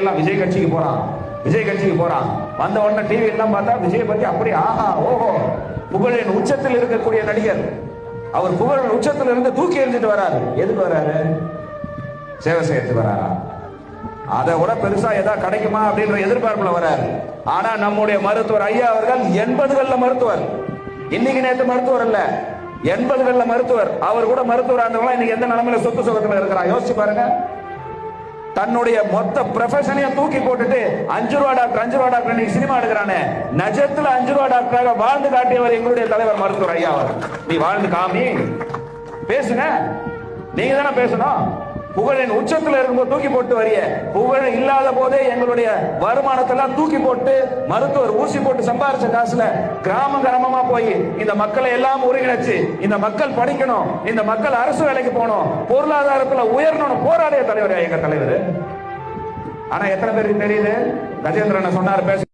எல்லாம் விஜய் கட்சிக்கு போறான் வந்த உடனே டிவி எல்லாம் பார்த்தா விஜய் பத்தி அப்படி ஆஹா ஓஹோ புகழின் உச்சத்தில் இருக்கக்கூடிய நடிகர். அவர் புகழின் உச்சத்தில் இருந்து தூக்கி எறிஞ்சிட்டு வராரு. எதுக்கு வராரு? சேவை செய்யறதுக்கு வராரா? அதை விட பெருசா ஏதாவது கிடைக்குமா அப்படின்ற எதிர்பார்ப்புல வராரு. ஆனா நம்முடைய மருத்துவர் ஐயா அவர்கள் 80களில் மருத்துவர், இன்னைக்கு நேற்று மருத்துவர் அல்ல, 80களில் மருத்துவர். அவர் கூட மருத்துவர் ஆனவங்க இன்னைக்கு எந்த நிலைமையில சொத்து சுகத்துல இருக்கிறா யோசிச்சு பாருங்க. தன்னுடைய மொத்த ப்ரொஃபஷனையும் தூக்கி போட்டுட்டு 5 ரூபா டாக்டர் இன்னைக்கு சினிமா எடுக்கிறானே, நிஜத்துல 5 ரூபா டாக்டராக வாழ்ந்து காட்டியவர் எங்களுடைய தலைவர் மருத்துவர் ஐயா அவர். நீ வாழ்ந்து காமி, பேசுங்க, நீங்க தானே பேசணும். புகழின் உச்சத்தில் இருக்கும்போது தூக்கி போட்டு வரிய, புகழ் இல்லாத போதே எங்களுடைய வருமானத்தெல்லாம் தூக்கி போட்டு மருத்துவர் ஊசி போட்டு சம்பாரிச்ச காசுல கிராமமா போய் இந்த மக்களை எல்லாம் ஒருங்கிணைச்சு இந்த மக்கள் படிக்கணும், இந்த மக்கள் அரசு வேலைக்கு போகணும், பொருளாதாரத்துல உயரணும் போராடிய தலைவர் எங்க தலைவர். ஆனா எத்தனை பேருக்கு தெரியுது? கஜேந்திரன் சொன்னார் பேச